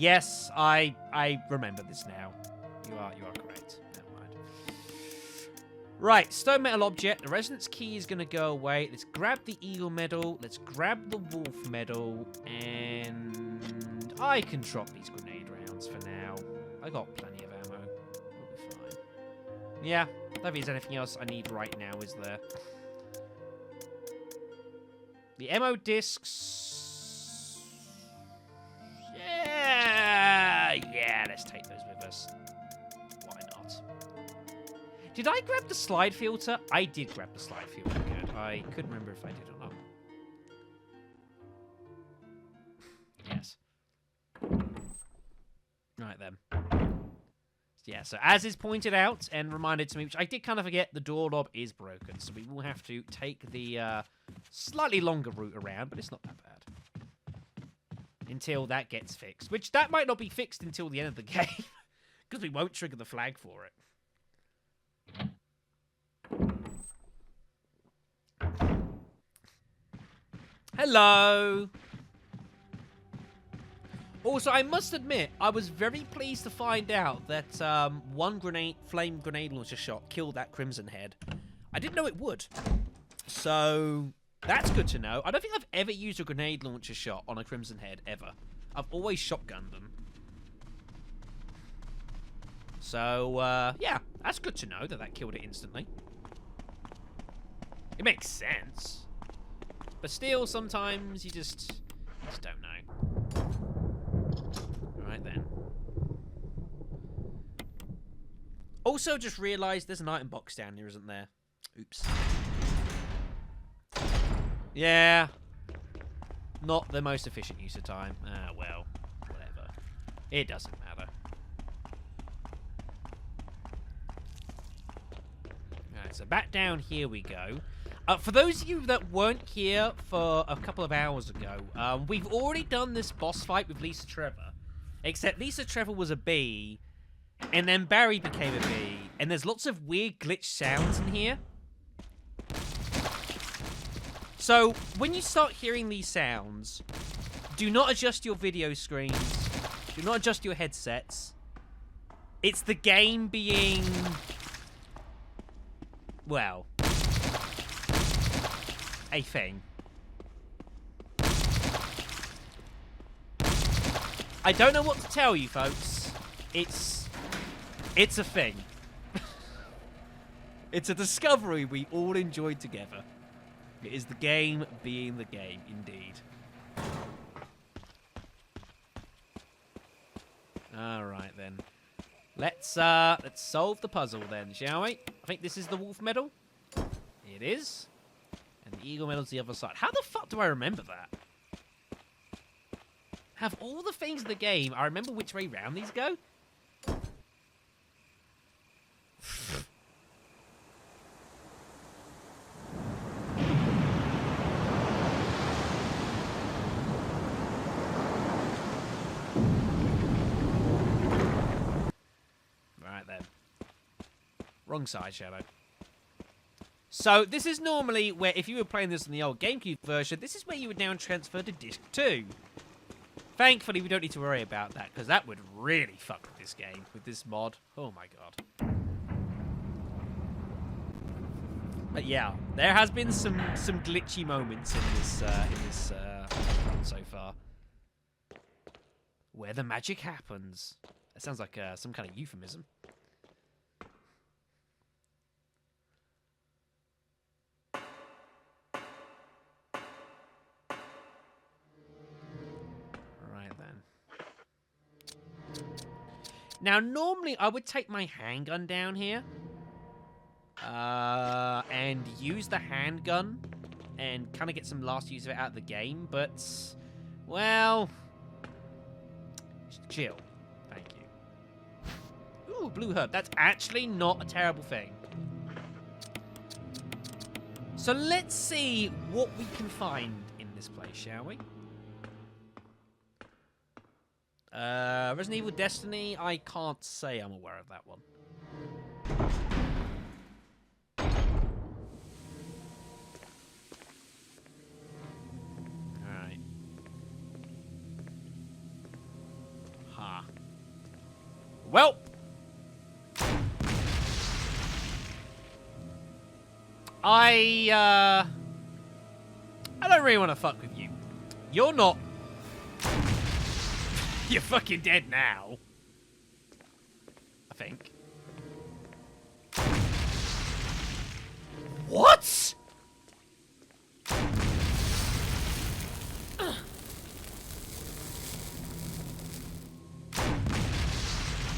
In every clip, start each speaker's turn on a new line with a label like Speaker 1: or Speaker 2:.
Speaker 1: Yes, I remember this now. You are correct. Never mind. Right, stone metal object. The resonance key is gonna go away. Let's grab the eagle medal. Let's grab the wolf medal, and I can drop these grenade rounds for now. I got plenty of ammo. We'll be fine. Yeah, I don't think there's anything else I need right now, is there? The ammo discs. Yeah, let's take those with us. Why not? Did I grab the slide filter? I did grab the slide filter. Good. I couldn't remember if I did or not. Yes. Right then. Yeah, so as is pointed out and reminded to me, which I did kind of forget, the doorknob is broken. So we will have to take the slightly longer route around, but it's not that bad. Until that gets fixed. Which, that might not be fixed until the end of the game. Because we won't trigger the flag for it. Hello! Also, I must admit, I was very pleased to find out that one flame grenade launcher shot killed that Crimson Head. I didn't know it would. So, that's good to know. I don't think I've ever used a grenade launcher shot on a Crimson Head, ever. I've always shotgunned them. So, yeah, that's good to know that that killed it instantly. It makes sense. But still, sometimes you just don't know. Right then. Also, just realised there's an item box down here, isn't there? Oops. Yeah. Not the most efficient use of time. Ah, well. Whatever. It doesn't matter. Alright, so back down here we go. For those of you that weren't here for a couple of hours ago, we've already done this boss fight with Lisa Trevor. Except Lisa Trevor was a bee, and then Barry became a bee, and there's lots of weird glitch sounds in here. So, when you start hearing these sounds, do not adjust your video screens, do not adjust your headsets. It's the game being, well, a thing. I don't know what to tell you, folks. It's a thing. It's a discovery we all enjoyed together. It is the game being the game, indeed. All right then. Let's solve the puzzle then, shall we? I think this is the wolf medal. It is. And the eagle medal's the other side. How the fuck do I remember that? Have all the things in the game, I remember which way round these go? Right then. Wrong side, Shadow. So, this is normally where, if you were playing this in the old GameCube version, this is where you would now transfer to Disc 2. Thankfully, we don't need to worry about that, because that would really fuck with this game, with this mod. Oh my god. But yeah, there has been some glitchy moments in this run so far. Where the magic happens. That sounds like some kind of euphemism. Now, normally, I would take my handgun down here. And use the handgun. And kind of get some last use of it out of the game. But, well... chill. Thank you. Ooh, blue herb. That's actually not a terrible thing. So, let's see what we can find in this place, shall we? Resident Evil Destiny, I can't say I'm aware of that one. Alright. Well. I don't really want to fuck with you. You're not. You're fucking dead now. I think. What?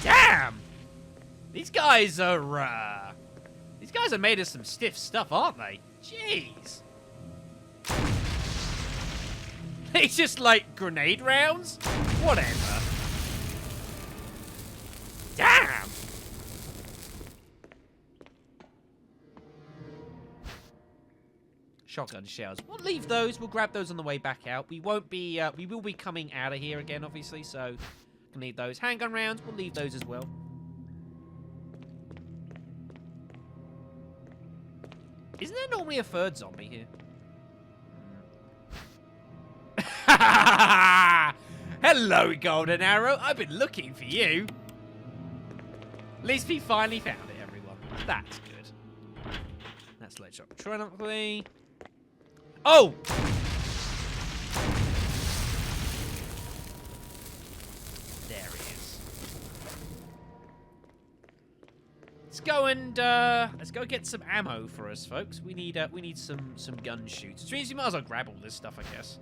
Speaker 1: Damn! These guys are made of some stiff stuff, aren't they? Jeez. It's just like grenade rounds? Whatever. Damn! Shotgun shells. We'll leave those. We'll grab those on the way back out. We won't be, we will be coming out of here again, obviously, so we can leave those. Handgun rounds, we'll leave those as well. Isn't there normally a third zombie here? Hello, Golden Arrow. I've been looking for you. At least we finally found it, everyone. That's good. That's load shot triumphantly. Oh! There he is. Let's go get some ammo for us, folks. We need some gun shoots. Which means we might as well grab all this stuff, I guess.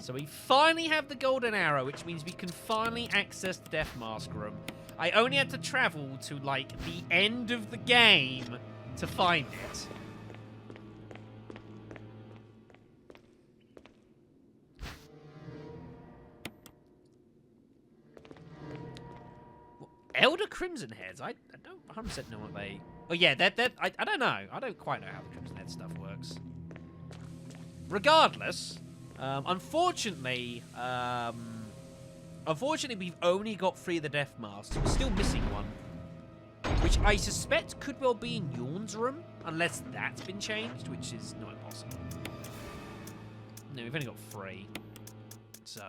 Speaker 1: So we finally have the golden arrow, which means we can finally access the Death Mask room. I only had to travel to, like, the end of the game to find it. Elder Crimson Heads? I don't 100% know what they... Oh, yeah, I don't know. I don't quite know how the Crimson Head stuff works. Regardless... Unfortunately, we've only got 3 of the Death Masks. We're still missing one. Which I suspect could well be in Yawn's room, unless that's been changed, which is not impossible. No, we've only got 3. So,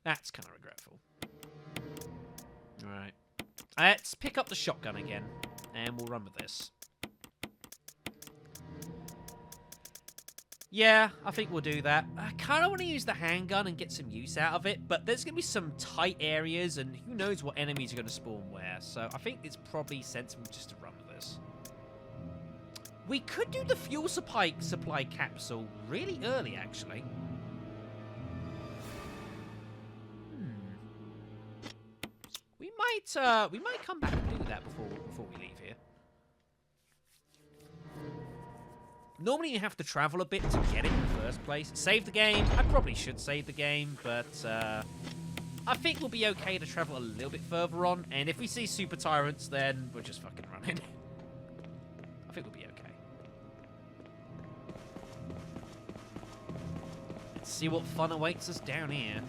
Speaker 1: that's kind of regretful. Alright. Let's pick up the shotgun again, and we'll run with this. Yeah, I think we'll do that. I kind of want to use the handgun and get some use out of it, but there's going to be some tight areas, and who knows what enemies are going to spawn where, so I think it's probably sensible just to run with this. We could do the fuel supply capsule really early, actually. We might come back and do that before we leave here. Normally you have to travel a bit to get it in the first place. Save the game. I probably should save the game, but I think we'll be okay to travel a little bit further on. And if we see super tyrants, then we're just fucking running. I think we'll be okay. Let's see what fun awaits us down here.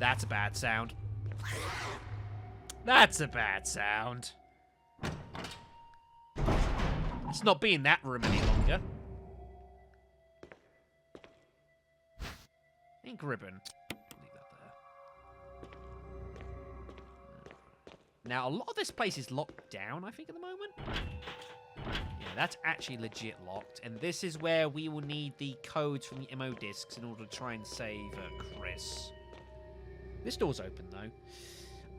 Speaker 1: That's a bad sound. That's a bad sound. It's not being that room any longer. Ink ribbon. Leave that there. Now, a lot of this place is locked down, I think, at the moment. Yeah, that's actually legit locked. And this is where we will need the codes from the MO discs in order to try and save Chris. This door's open, though.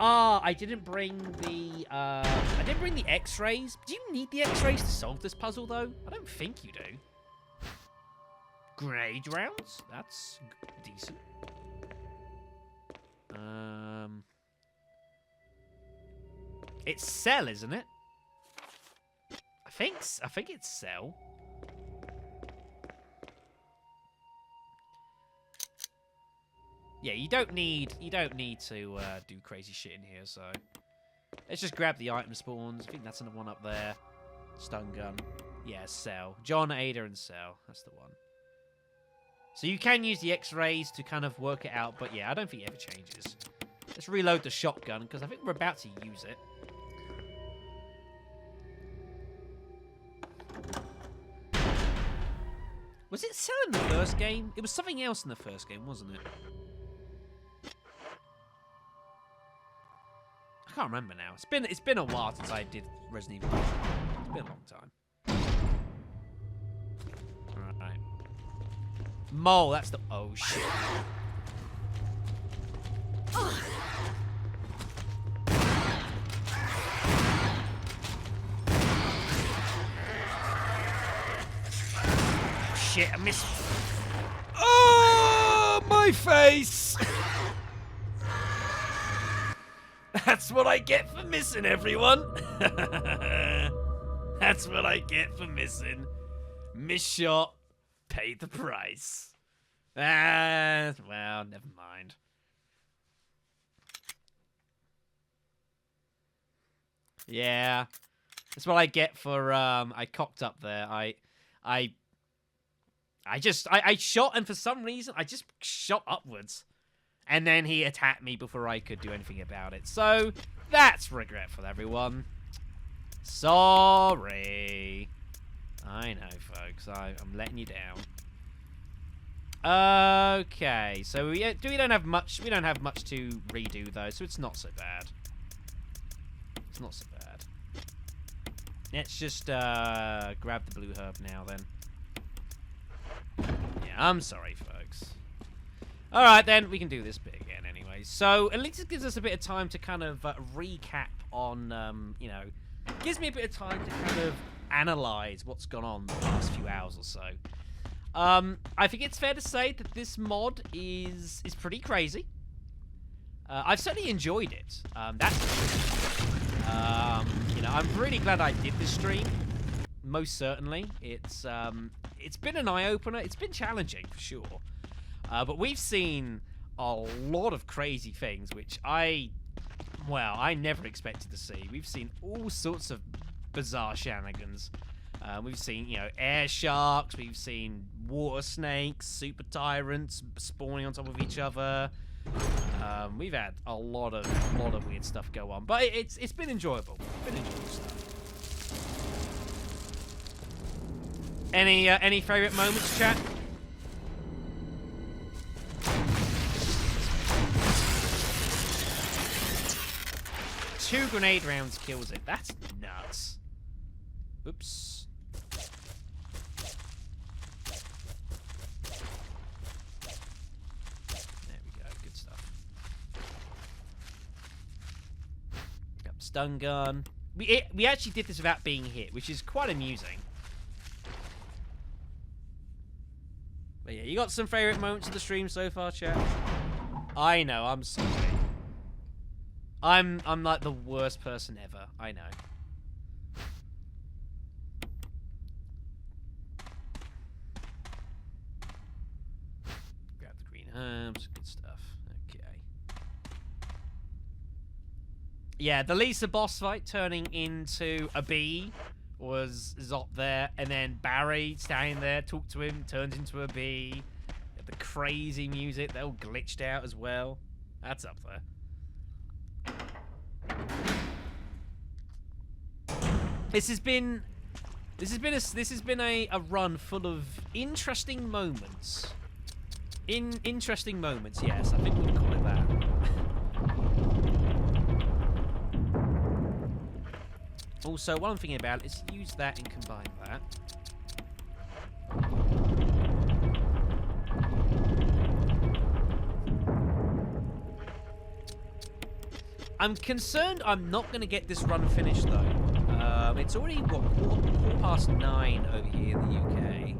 Speaker 1: Ah, I didn't bring the X-rays. Do you need the X-rays to solve this puzzle, though? I don't think you do. Grenade rounds? That's decent. It's cell, isn't it? I think it's cell. Yeah, you don't need to do crazy shit in here, so let's just grab the item spawns. I think that's another one up there. Stun gun. Yeah, Cell. John, Ada, and Cell. That's the one. So you can use the X-rays to kind of work it out, but yeah, I don't think it ever changes. Let's reload the shotgun, because I think we're about to use it. Was it selling in the first game? It was something else in the first game, wasn't it? I can't remember now. It's been a while since I did Resident Evil. It's been a long time. Alright. Mole, that's the... Oh, shit. Shit, I missed... Oh, my face! That's what I get for missing, everyone. That's what I get for missing. Miss shot, paid the price. Ah, well, never mind. Yeah, that's what I get for I cocked up there. I shot, and for some reason I just shot upwards. And then he attacked me before I could do anything about it. So, that's regretful, everyone. Sorry. I know, folks. I'm letting you down. Okay. So, we don't have much to redo, though. So, it's not so bad. It's not so bad. Let's just grab the blue herb now, then. Yeah, I'm sorry, folks. Alright then, we can do this bit again anyway. So, at least it gives us a bit of time to kind of recap on, you know, gives me a bit of time to kind of analyse what's gone on the last few hours or so. I think it's fair to say that this mod is pretty crazy. I've certainly enjoyed it. You know, I'm really glad I did this stream. Most certainly. It's been an eye-opener. It's been challenging, for sure. But we've seen a lot of crazy things, which I never expected to see. We've seen all sorts of bizarre shenanigans. We've seen, you know, air sharks. We've seen water snakes, super tyrants spawning on top of each other. We've had a lot of weird stuff go on, but it's been enjoyable. Been enjoyable stuff. Any favorite moments, chat? Two grenade rounds kills it. That's nuts. Oops. There we go. Good stuff. Got the stun gun. We actually did this without being hit, which is quite amusing. But yeah, you got some favorite moments of the stream so far, chat? I know. I'm sorry. I'm like the worst person ever. I know. Grab the green herbs. Good stuff. Okay. Yeah, the Lisa boss fight turning into a bee was up there, and then Barry standing there, talked to him, turns into a bee. The crazy music, they're all glitched out as well. That's up there. This has been a run full of interesting moments. Interesting moments, yes. I think we'll call it that. Also, what I'm thinking about is use that and combine that. I'm concerned I'm not going to get this run finished, though. It's already, what, quarter past 9 over here in the UK.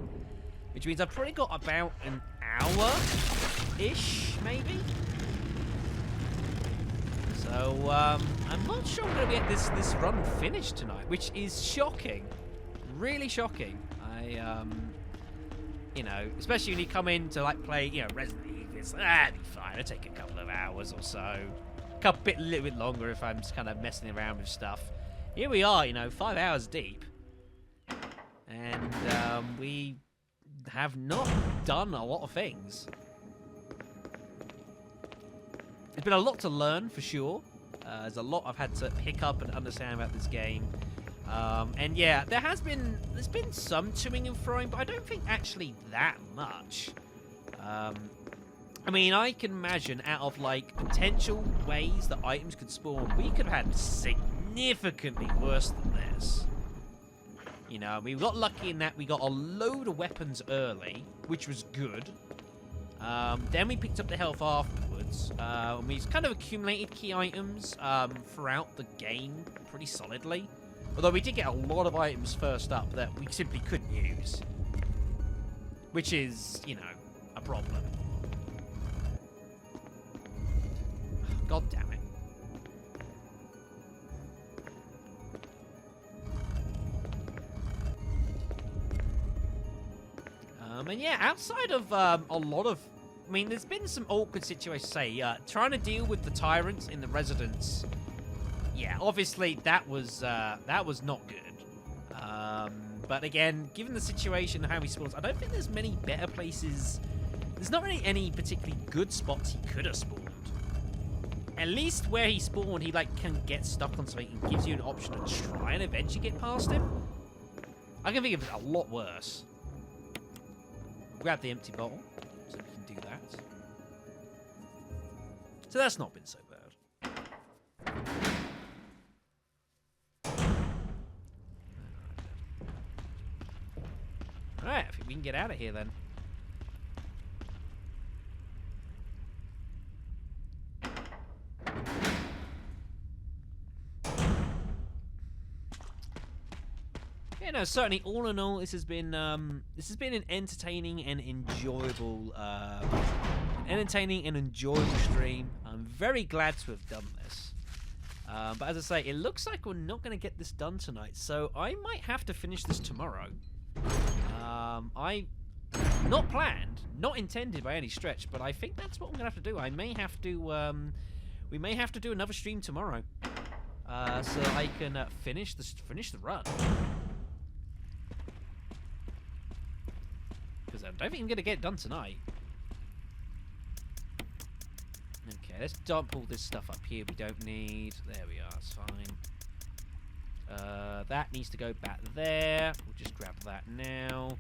Speaker 1: Which means I've probably got about an hour-ish, maybe? So, I'm not sure I'm going to get this run finished tonight, which is shocking. Really shocking. You know, especially when you come in to, like, play, you know, Resident Evil, it's like, that'd be fine. It'll take a couple of hours or so. A little bit longer if I'm just kind of messing around with stuff. Here we are, you know, 5 hours deep. And, we have not done a lot of things. There's been a lot to learn, for sure. There's a lot I've had to pick up and understand about this game. And yeah, there's been some toing and froing, but I don't think actually that much. I mean, I can imagine out of like potential ways that items could spawn, we could have had significantly worse than this. You know, we got lucky in that we got a load of weapons early, which was good. Then we picked up the health afterwards. And we kind of accumulated key items throughout the game pretty solidly. Although we did get a lot of items first up that we simply couldn't use. Which is, you know, a problem. God damn it. And yeah, outside of a lot of... I mean, there's been some awkward situations, say, trying to deal with the tyrants in the residence. Yeah, obviously that was not good. But again, given the situation and how he spawns, I don't think there's many better places. There's not really any particularly good spots he could have spawned. At least where he spawned, he like can get stuck on something and gives you an option to try and eventually get past him. I can think of a lot worse. Grab the empty bottle, so we can do that. So that's not been so bad. Alright, I think we can get out of here then. Yeah, no, certainly. All in all, this has been an entertaining and enjoyable, stream. I'm very glad to have done this. But as I say, it looks like we're not going to get this done tonight, so I might have to finish this tomorrow. Not planned, not intended by any stretch, but I think that's what I'm going to have to do. I may have to, we may have to do another stream tomorrow, so I can finish the run. Because I don't think I'm going to get it done tonight. Okay, let's dump all this stuff up here we don't need. There we are, it's fine. That needs to go back there. We'll just grab that now.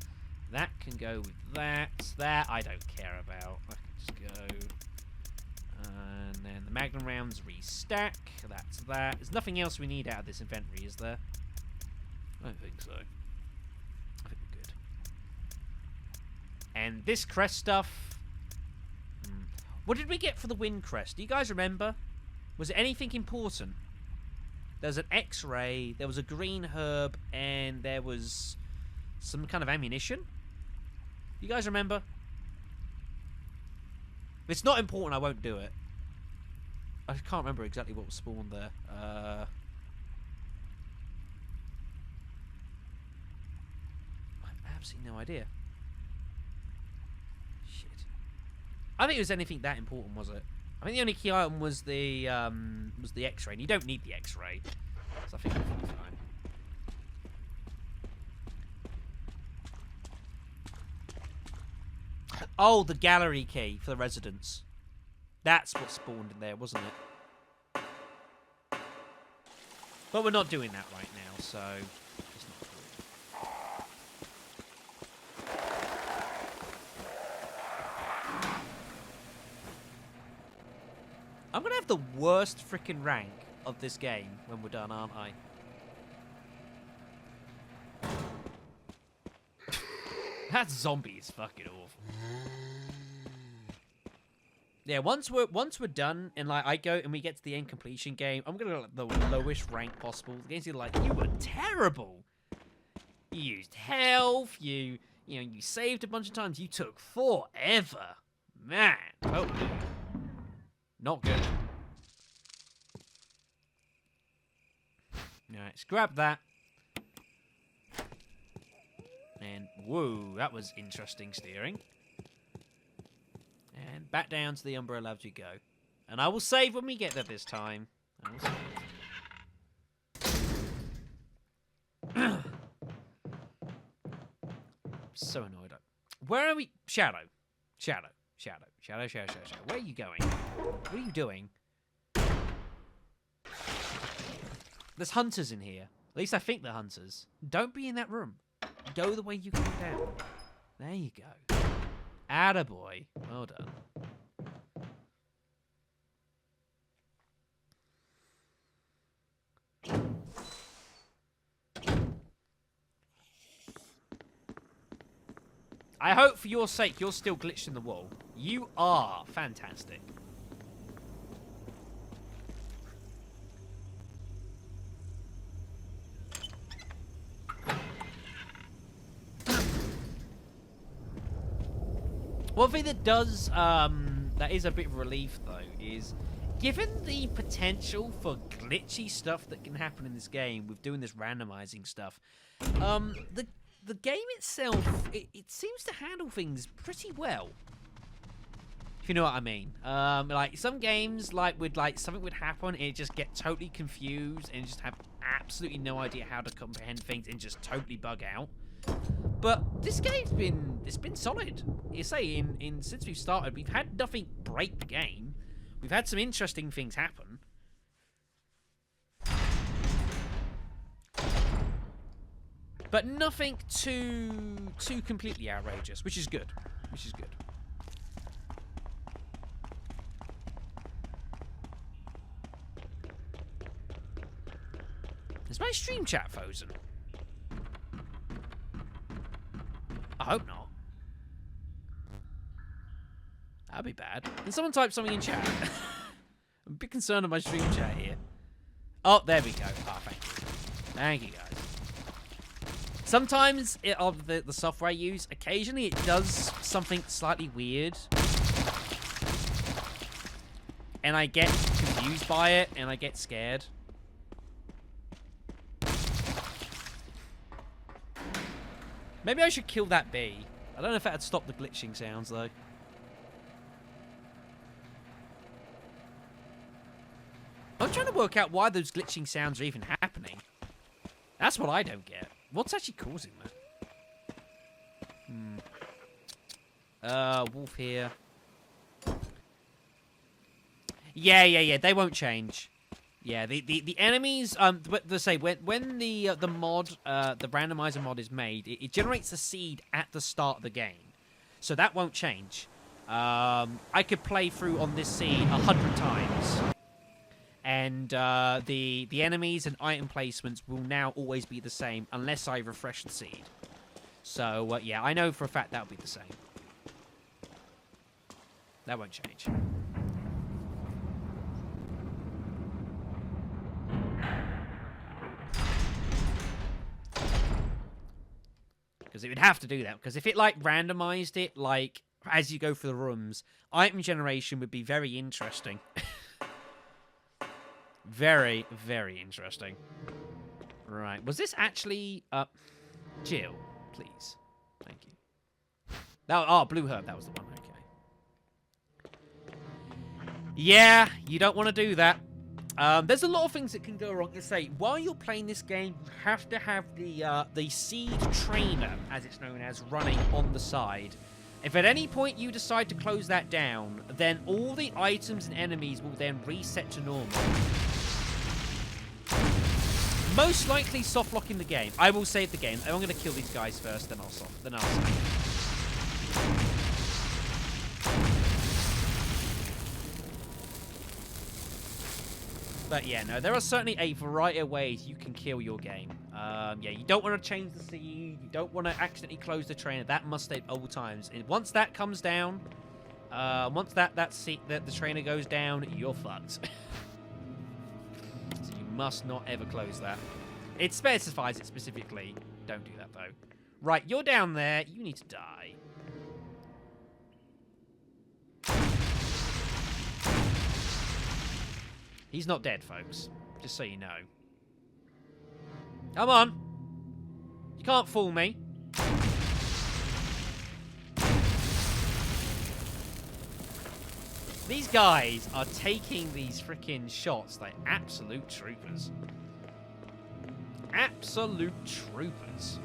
Speaker 1: That can go with that. That I don't care about. I can just go. And then the Magnum rounds restack. That's that. There's nothing else we need out of this inventory, is there? I don't think so. I think we're good. And this crest stuff. What did we get for the wind crest? Do you guys remember? Was it anything important? There was an X-ray, there was a green herb, and there was some kind of ammunition. You guys remember? If it's not important, I won't do it. I can't remember exactly what was spawned there. I have absolutely no idea. Shit. I think it was anything that important, was it? I think the only key item was the X-ray, and you don't need the X-ray, so I think we'll be fine. Oh, the gallery key for the residence. That's what spawned in there, wasn't it? But we're not doing that right now, so it's not good. I'm going to have the worst freaking rank of this game when we're done, aren't I? That zombie is fucking awful. Yeah, once we're done and like I go and we get to the end completion game, I'm gonna go the lowest rank possible. The game's like, you were terrible. You used health. You saved a bunch of times. You took forever, man. Oh, not good. All right, let's grab that. And whoa, that was interesting steering. And back down to the umbrella as we go. And I will save when we get there this time. I will save. So annoyed. Where are we? Shadow. Shadow. Shadow. Shadow, shadow, shadow, shadow. Where are you going? What are you doing? There's hunters in here. At least I think they're hunters. Don't be in that room. Go the way you came down. There you go. Attaboy. Well done. I hope for your sake you're still glitched in the wall. You are fantastic. One thing that does, that is a bit of relief though, is given the potential for glitchy stuff that can happen in this game with doing this randomizing stuff, the game itself, it seems to handle things pretty well. If you know what I mean. Like some games, something would happen and it just get totally confused and just have absolutely no idea how to comprehend things and just totally bug out. But this game's been solid. You say since we've started, we've had nothing break the game. We've had some interesting things happen. But nothing too completely outrageous, which is good. Which is good. Is my stream chat frozen? I hope not. That'd be bad. Can someone type something in chat? I'm a bit concerned of my stream chat here. Oh, there we go. Oh, thank you. Thank you, guys. Sometimes, of the software I use, occasionally it does something slightly weird. And I get confused by it, and I get scared. Maybe I should kill that bee. I don't know if that would stop the glitching sounds, though. I'm trying to work out why those glitching sounds are even happening. That's what I don't get. What's actually causing that? Wolf here. Yeah. They won't change. Yeah, the enemies. But they say when the mod, the randomizer mod is made, it generates a seed at the start of the game, so that won't change. I could play through on this seed 100 times. And the enemies and item placements will now always be the same unless I refresh the seed. So, yeah, I know for a fact that'll be the same. That won't change. Because it would have to do that. Because if it, randomized it, as you go through the rooms, item generation would be very interesting. Very, very interesting. Right. Was this actually... Jill, please. Thank you. Blue herb. That was the one. Okay. Yeah, you don't want to do that. There's a lot of things that can go wrong. To say, while you're playing this game, you have to have the seed trainer, as it's known as, running on the side. If at any point you decide to close that down, then all the items and enemies will then reset to normal. Most likely soft locking the game. I will save the game. I'm going to kill these guys first, then I'll save. But yeah, no, there are certainly a variety of ways you can kill your game. Yeah, you don't want to change the seed. You don't want to accidentally close the trainer. That must stay at all times. And once that comes down, once the trainer goes down, you're fucked. So you must not ever close that. It specifies it specifically. Don't do that though. Right, you're down there. You need to die. He's not dead, folks. Just so you know. Come on. You can't fool me. These guys are taking these freaking shots like absolute troopers. Absolute troopers.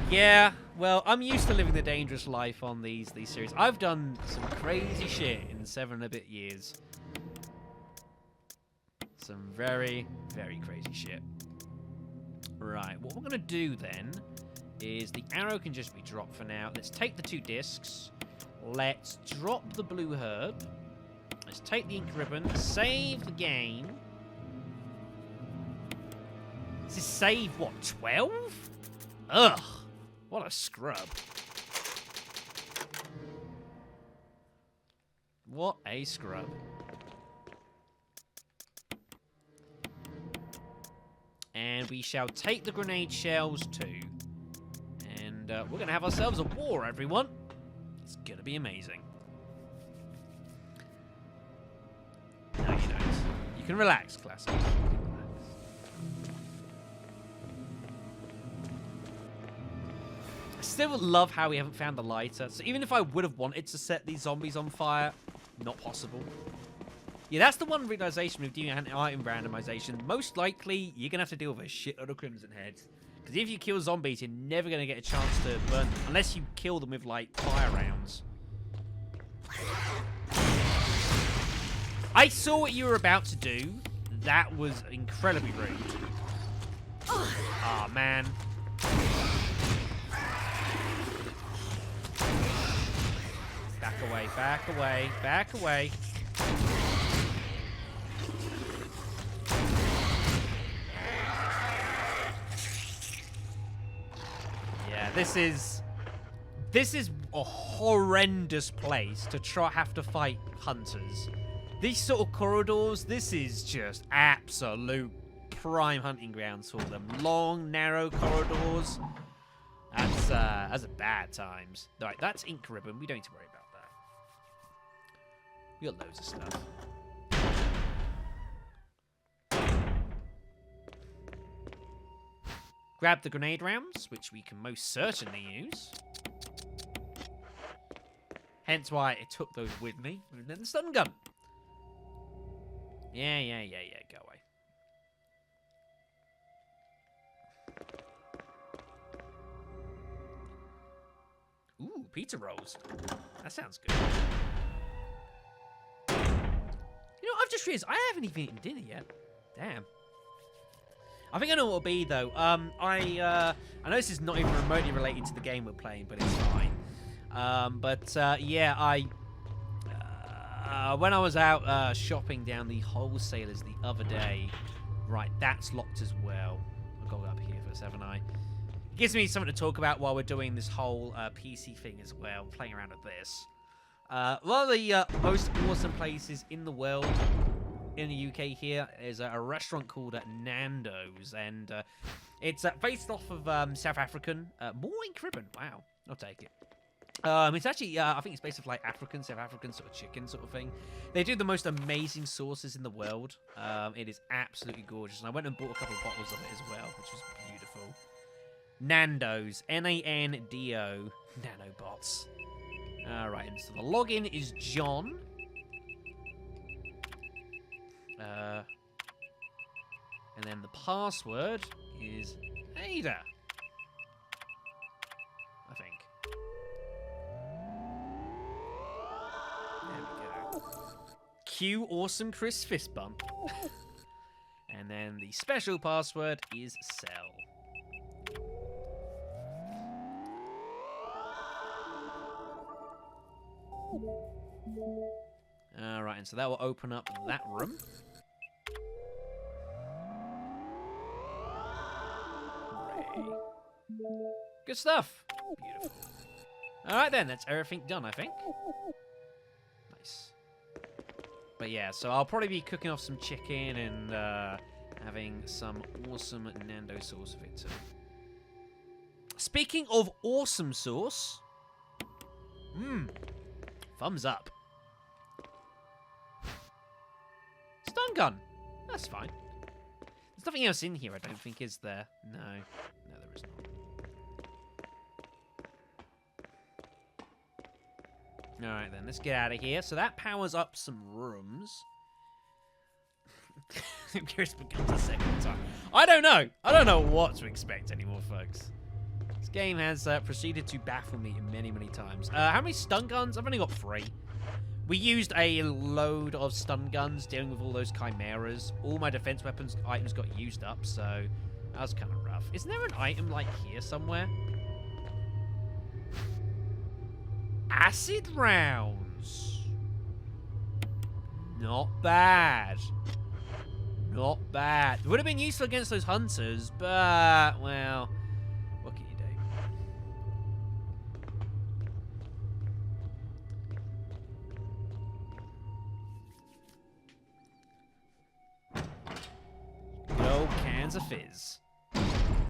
Speaker 1: Yeah, well, I'm used to living the dangerous life on these series. I've done some crazy shit in 7 and a bit years. Some very, very crazy shit. Right, what we're going to do then is the arrow can just be dropped for now. Let's take the 2 discs. Let's drop the blue herb. Let's take the ink ribbon. Save the game. This is save, what, 12? Ugh, what a scrub. What a scrub. And we shall take the grenade shells too. And we're going to have ourselves a war, everyone. It's going to be amazing. No, you don't. You can relax, Classic. You can relax. I still love how we haven't found the lighter. So even if I would have wanted to set these zombies on fire, not possible. Yeah, that's the one realization with doing an item randomization. Most likely, you're going to have to deal with a shitload of Crimson Heads. Because if you kill zombies, you're never going to get a chance to burn them. Unless you kill them with, like, fire rounds. I saw what you were about to do. That was incredibly rude. Aw, man. Back away, back away, back away. Yeah, this is a horrendous place to have to fight hunters. These sort of corridors, this is just absolute prime hunting grounds for them. Long, narrow corridors. That's a bad times. Right, that's ink ribbon. We don't need to worry about that. We got loads of stuff. Grab the grenade rounds, which we can most certainly use. Hence why I took those with me. And then the stun gun. Yeah, go away. Ooh, pizza rolls. That sounds good. You know, I've just realized I haven't even eaten dinner yet. Damn. I think I know what it'll be, though. I know this is not even remotely related to the game we're playing, but it's fine. Yeah, when I was out shopping down the wholesalers the other day, right, that's locked as well. I've got it up here first, haven't I? It gives me something to talk about while we're doing this whole PC thing as well, playing around with this. One of the most awesome places in the world, in the UK here, is a restaurant called Nando's, and it's based off of South African. More ink ribbon, wow, I'll take it. It's actually, I think it's based off like South African sort of chicken sort of thing. They do the most amazing sauces in the world. It is absolutely gorgeous, and I went and bought a couple of bottles of it as well, which was beautiful. Nando's, Nando, nanobots. All right, and so the login is John. And then the password is Ada, I think. There we go. Cue awesome Chris fist bump. And then the special password is Cell. Alright, and so that will open up that room. Hooray. Good stuff. Beautiful. Alright then, that's everything done, I think. Nice. But yeah, so I'll probably be cooking off some chicken and having some awesome Nando sauce of it too. Speaking of awesome sauce, thumbs up. Stun gun. That's fine. There's nothing else in here, I don't think, is there? No. No, there is not. Alright then, let's get out of here. So that powers up some rooms. I'm curious if it becomes a second time. I don't know. I don't know what to expect anymore, folks. This game has proceeded to baffle me many, many times. How many stun guns? I've only got 3. We used a load of stun guns dealing with all those chimeras. All my defense weapons items got used up, so that was kind of rough. Isn't there an item like here somewhere? Acid rounds. Not bad. Not bad. It would have been useful against those hunters, but, well, what can you do? Good old cans of fizz.